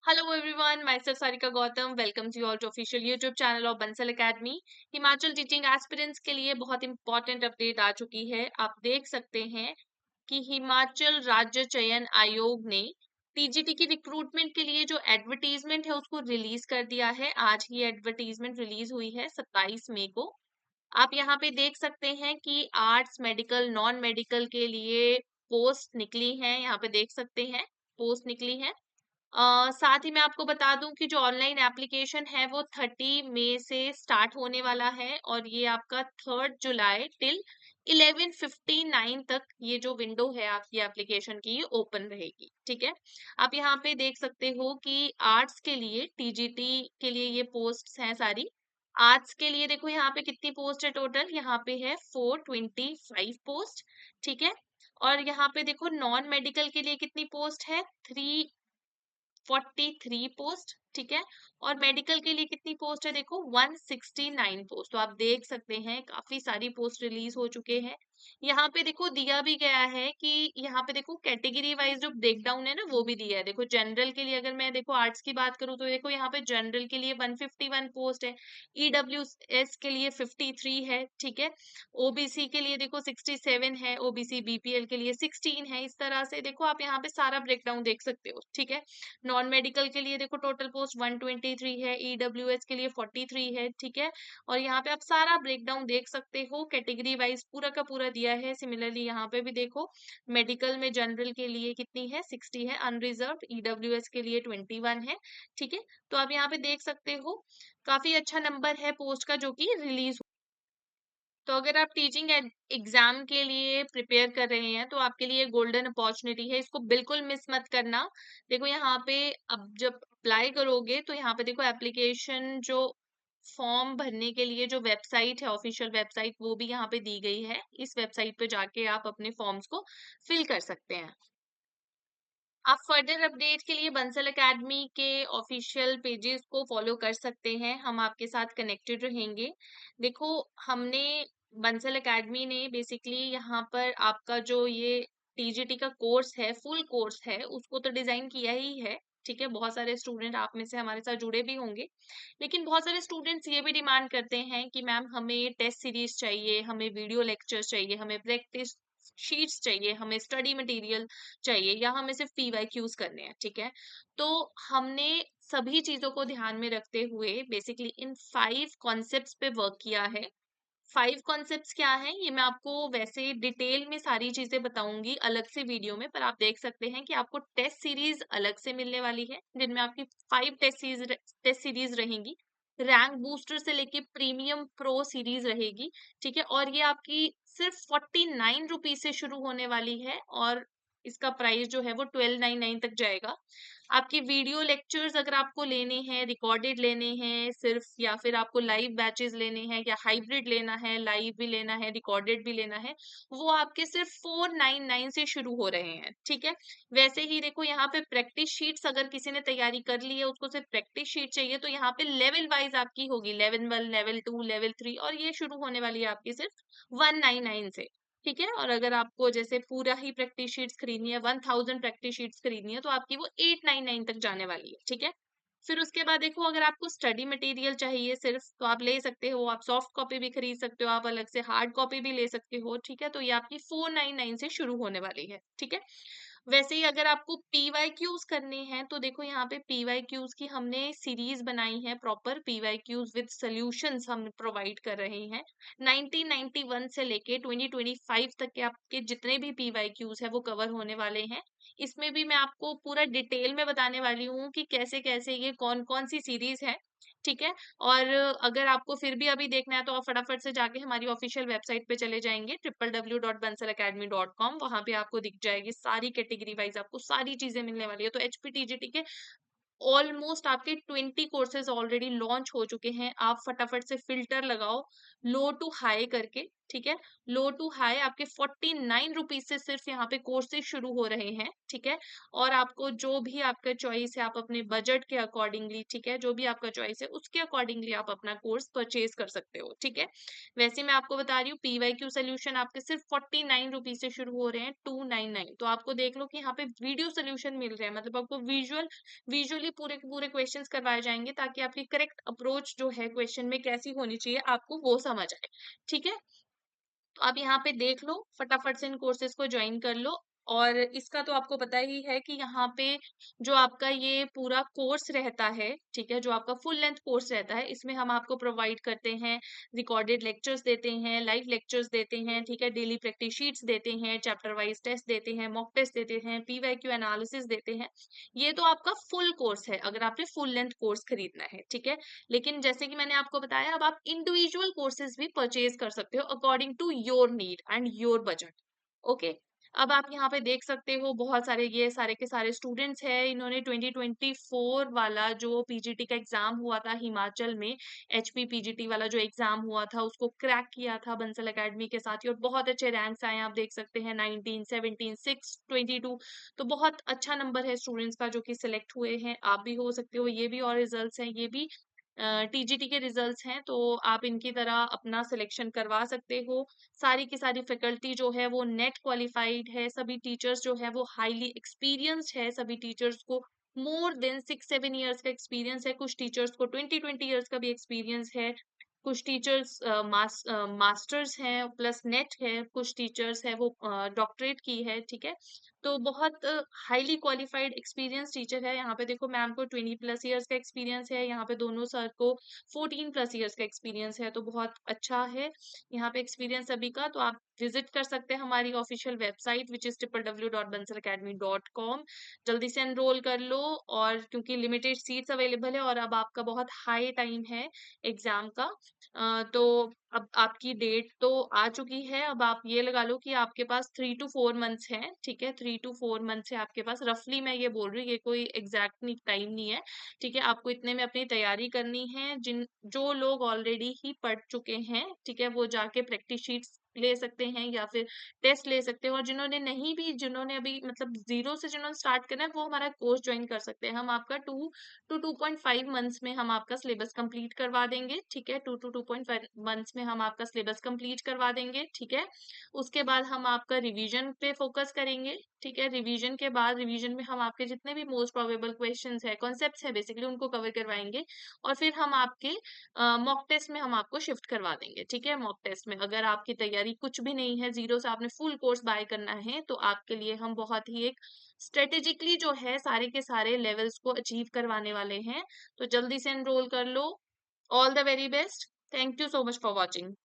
Hello everyone, myself Sarika Gautam welcomes you all to official YouTube channel of Bansal Academy। Himachal teaching aspirants के लिए बहुत important update आ चुकी है। आप देख सकते हैं कि हिमाचल राज्य चयन आयोग ने टीजीटी की रिक्रूटमेंट के लिए जो एडवर्टीजमेंट है उसको रिलीज कर दिया है। आज ही एडवर्टीजमेंट रिलीज हुई है 27 मई को। आप यहाँ पे देख सकते हैं कि आर्ट्स, मेडिकल, नॉन मेडिकल के लिए पोस्ट निकली हैं। यहाँ पे देख सकते हैं पोस्ट निकली है। साथ ही मैं आपको बता दूं कि जो ऑनलाइन एप्लीकेशन है वो 30 मई से स्टार्ट होने वाला है और ये आपका 3 जुलाई टिल 11:59 तक ये जो विंडो है आपकी एप्लीकेशन की ये ओपन रहेगी। ठीक है, आप यहाँ पे देख सकते हो कि आर्ट्स के लिए टीजीटी के लिए ये पोस्ट्स हैं सारी। आर्ट्स के लिए देखो यहाँ पे कितनी पोस्ट है टोटल, यहाँ पे है 425 पोस्ट। ठीक है, और यहाँ पे देखो नॉन मेडिकल के लिए कितनी पोस्ट है, 343 पोस्ट। ठीक है, और मेडिकल के लिए कितनी पोस्ट है देखो, 169 पोस्ट। तो आप देख सकते हैं काफी सारी पोस्ट रिलीज हो चुके हैं। यहाँ पे देखो दिया भी गया है कि यहाँ पे देखो कैटेगरी वाइज जो ब्रेकडाउन है ना वो भी दिया है। देखो जनरल के लिए अगर मैं देखो आर्ट्स की बात करूँ तो देखो यहाँ पे जनरल के लिए 151 पोस्ट है, ईडब्ल्यूएस के लिए 53 है। ठीक है, ओबीसी के लिए देखो 67 है, ओबीसी बीपीएल के लिए 16 है। इस तरह से देखो आप यहाँ पे सारा ब्रेकडाउन देख सकते हो। ठीक है, नॉन मेडिकल के लिए देखो टोटल पोस्ट 123 है, ईडब्ल्यूएस के लिए 43 है। ठीक है, और यहाँ पे आप सारा ब्रेकडाउन देख सकते हो, कैटेगरी वाइज पूरा का पूरा दिया है। सिमिलरली यहाँ पे भी देखो मेडिकल में जनरल के लिए कितनी है, 60 है, अनरिजर्व्ड ईडब्ल्यूएस के लिए 21 है। ठीक है, तो आप यहाँ पे देख सकते हो काफी अच्छा नंबर है पोस्ट का जो कि रिलीज। तो अगर आप टीचिंग एग्जाम के लिए प्रिपेयर कर रहे हैं तो आपके लिए गोल्डन अपॉर्चुनिटी है, इसको बिल्कुल मिस मत करना। देखो यहाँ पे अब जब अप्लाई करोगे तो यहाँ पे देखो एप्लीकेशन जो फॉर्म भरने के लिए जो वेबसाइट है, ऑफिशियल वेबसाइट, वो भी यहाँ पे दी गई है। इस वेबसाइट पे जाके आप अपने फॉर्म्स को फिल कर सकते हैं। आप फर्दर अपडेट के लिए बंसल एकेडमी के ऑफिशियल पेजेस को फॉलो कर सकते हैं, हम आपके साथ कनेक्टेड रहेंगे। देखो हमने बंसल एकेडमी ने बेसिकली यहाँ पर आपका जो ये टीजीटी का कोर्स है, फुल कोर्स है, उसको तो डिजाइन किया ही है। ठीक है, बहुत सारे स्टूडेंट आप में से हमारे साथ जुड़े भी होंगे, लेकिन बहुत सारे स्टूडेंट्स ये भी डिमांड करते हैं कि मैम हमें टेस्ट सीरीज चाहिए, हमें वीडियो लेक्चर्स चाहिए, हमें प्रैक्टिस शीट्स चाहिए, हमें स्टडी मटेरियल चाहिए, या हमें सिर्फ पीवाईक्यूज करने हैं। ठीक है, तो हमने सभी चीजों को ध्यान में रखते हुए बेसिकली इन 5 कॉन्सेप्ट्स पे वर्क किया है। 5 कॉन्सेप्ट्स क्या हैं ये मैं आपको वैसे डिटेल में सारी चीजें बताऊंगी अलग से वीडियो में, पर आप देख सकते हैं कि आपको टेस्ट सीरीज अलग से मिलने वाली है जिनमें आपकी 5 टेस्ट सीरीज रहेंगी। रैंक बूस्टर से लेके प्रीमियम प्रो सीरीज रहेगी। ठीक है, और ये आपकी सिर्फ 49 रुपीज से शुरू होने वाली है और इसका प्राइस जो है वो 1299 तक जाएगा। आपकी वीडियो लेक्चर्स अगर आपको लेने हैं, रिकॉर्डेड लेने हैं सिर्फ, या फिर आपको लाइव बैचेस लेने हैं, या हाइब्रिड लेना है, लाइव भी लेना है, रिकॉर्डेड भी लेना है, वो आपके सिर्फ 499 से शुरू हो रहे हैं। ठीक है, वैसे ही देखो यहाँ पे प्रैक्टिस शीट्स अगर किसी ने तैयारी कर ली है, उसको सिर्फ प्रैक्टिस शीट चाहिए, तो यहाँ पे लेवल वाइज आपकी होगी, लेवल 1, लेवल 2, लेवल 3, और ये शुरू होने वाली है आपकी सिर्फ 199 से। ठीक है, और अगर आपको जैसे पूरा ही प्रैक्टिस शीट्स खरीदनी है, 1000 प्रैक्टिस शीट्स खरीदनी है, तो आपकी वो 899 तक जाने वाली है। ठीक है, फिर उसके बाद देखो अगर आपको स्टडी मटेरियल चाहिए सिर्फ, तो आप ले सकते हो, आप सॉफ्ट कॉपी भी खरीद सकते हो, आप अलग से हार्ड कॉपी भी ले सकते हो। ठीक है, तो ये आपकी 499 से शुरू होने वाली है। ठीक है, वैसे ही अगर आपको पीवाईक्यूज करने हैं तो देखो यहाँ पे पीवाईक्यूज की हमने सीरीज बनाई है, प्रॉपर पीवाईक्यूज विद सॉल्यूशंस हम प्रोवाइड कर रहे हैं। 1991 से लेके 2025 तक के आपके जितने भी पीवाईक्यूज है वो कवर होने वाले हैं। इसमें भी मैं आपको पूरा डिटेल में बताने वाली हूँ कि कैसे कैसे ये कौन कौन सी सीरीज है। ठीक है, और अगर आपको फिर भी अभी देखना है तो आप फटाफट से जाके हमारी ऑफिशियल वेबसाइट पे चले जाएंगे, www.bansalacademy.com। वहां पे आपको दिख जाएगी सारी कैटेगरी वाइज, आपको सारी चीजें मिलने वाली है। तो एचपीटीजीटी के ऑलमोस्ट आपके 20 कोर्सेज ऑलरेडी लॉन्च हो चुके हैं, आप फटाफट से फिल्टर लगाओ लो टू हाई करके। ठीक है। लो टू हाई आपके 49 रुपीज से सिर्फ यहाँ पे कोर्सेज शुरू हो रहे हैं, ठीक है। और आपको जो भी आपका चॉइस है, आप अपने बजट के अकॉर्डिंगली, ठीक है, जो भी आपका चॉइस है उसके अकॉर्डिंगली आप अपना कोर्स परचेज कर सकते हो, ठीक है। वैसे मैं आपको बता रही हूँ PYQ सोल्यूशन आपके सिर्फ 49 रुपीज से शुरू हो रहे हैं, 299। तो आपको देख लो कि यहाँ पे वीडियो सोल्यूशन मिल रहे हैं, मतलब आपको विजुअली पूरे के पूरे क्वेश्चंस करवाए जाएंगे, ताकि आपकी करेक्ट अप्रोच जो है क्वेश्चन में कैसी होनी चाहिए आपको वो समझ आए, ठीक है। तो आप यहाँ पे देख लो, फटाफट से इन कोर्सेज को ज्वाइन कर लो। और इसका तो आपको पता ही है कि यहाँ पे जो आपका ये पूरा कोर्स रहता है, ठीक है, जो आपका फुल लेंथ कोर्स रहता है, इसमें हम आपको प्रोवाइड करते हैं रिकॉर्डेड लेक्चर्स देते हैं, लाइव लेक्चर्स देते हैं, ठीक है, डेली प्रैक्टिस शीट्स देते हैं, चैप्टर वाइज टेस्ट देते हैं, मॉक टेस्ट देते हैं, PYQ एनालिसिस देते हैं। ये तो आपका फुल कोर्स है अगर आपने फुल लेंथ कोर्स खरीदना है, ठीक है। लेकिन जैसे कि मैंने आपको बताया, अब आप इंडिविजुअल कोर्सेज भी परचेज कर सकते हो according to your need and your budget. Okay. अब आप यहाँ पे देख सकते हो बहुत सारे, ये सारे के सारे स्टूडेंट्स हैं, इन्होंने 2024 वाला जो PGT का एग्जाम हुआ था हिमाचल में, HP PGT वाला जो एग्जाम हुआ था उसको क्रैक किया था बंसल एकेडमी के साथ ही, और बहुत अच्छे रैंक्स आए हैं, आप देख सकते हैं 19, 17, 6, 22। तो बहुत अच्छा नंबर है स्टूडेंट्स का जो कि सिलेक्ट हुए हैं, आप भी हो सकते हो, ये भी और रिजल्ट्स हैं, ये भी TGT के रिजल्ट्स हैं, तो आप इनकी तरह अपना सिलेक्शन करवा सकते हो। सारी की सारी फैकल्टी जो है वो नेट क्वालिफाइड है, सभी टीचर्स जो है वो हाईली एक्सपीरियंस्ड है, सभी टीचर्स को मोर देन 6-7 इयर्स का एक्सपीरियंस है, कुछ टीचर्स को 20-20 इयर्स का भी एक्सपीरियंस है, कुछ टीचर्स मास्टर्स हैं प्लस नेट है, कुछ टीचर्स है वो डॉक्टरेट की है, ठीक है। तो बहुत हाईली क्वालिफाइड एक्सपीरियंस टीचर है। यहाँ पे देखो मैम को 20+ इयर्स का एक्सपीरियंस है, यहाँ पे दोनों सर को 14+ इयर्स का एक्सपीरियंस है, तो बहुत अच्छा है यहाँ पे एक्सपीरियंस सभी का। तो आप विजिट कर सकते हैं हमारी official website which is www.bansalacademy.com। जल्दी से एनरोल कर लो, और क्योंकि लिमिटेड सीट्स अवेलेबल है और अब आपका बहुत हाई टाइम है एग्जाम का, तो अब आपकी डेट तो आ चुकी है। अब आप ये लगा लो कि आपके पास 3 to 4 मंथ्स हैं, ठीक है, 3 to 4 मंथ्स है आपके पास, रफली मैं ये बोल रही हूँ, ये कोई एग्जैक्ट टाइम नहीं है, ठीक है। आपको इतने में अपनी तैयारी करनी है। जो लोग ऑलरेडी ही पढ़ चुके हैं, ठीक है, वो जाके प्रैक्टिस शीट्स ले सकते हैं या फिर टेस्ट ले सकते हैं, और जिन्होंने नहीं भी, जिन्होंने अभी मतलब जीरो से जिन्होंने स्टार्ट करना है, वो हमारा कोर्स ज्वाइन कर सकते हैं। हम आपका 2 to 2.5 मंथ्स में हम आपका सिलेबस कंप्लीट करवा देंगे, ठीक है, 2 to 2.5 मंथ्स में हम आपका सिलेबस कंप्लीट करवा देंगे, ठीक है। उसके बाद हम आपका रिवीजन पे फोकस करेंगे, ठीक है। रिवीजन के बाद, रिवीजन में हम आपके जितने भी मोस्ट प्रोबेबल क्वेश्चंस है, कॉन्सेप्ट्स है बेसिकली, उनको कवर करवाएंगे, और फिर हम आपके मॉक टेस्ट में हम आपको शिफ्ट करवा देंगे, ठीक है। मॉक टेस्ट में अगर आपकी तैयारी कुछ भी नहीं है, जीरो से आपने फुल कोर्स बाय करना है, तो आपके लिए हम बहुत ही एक स्ट्रेटेजिकली जो है सारे के सारे लेवल्स को अचीव करवाने वाले हैं। तो जल्दी से एनरोल कर लो। All the very best. Thank you so much for watching.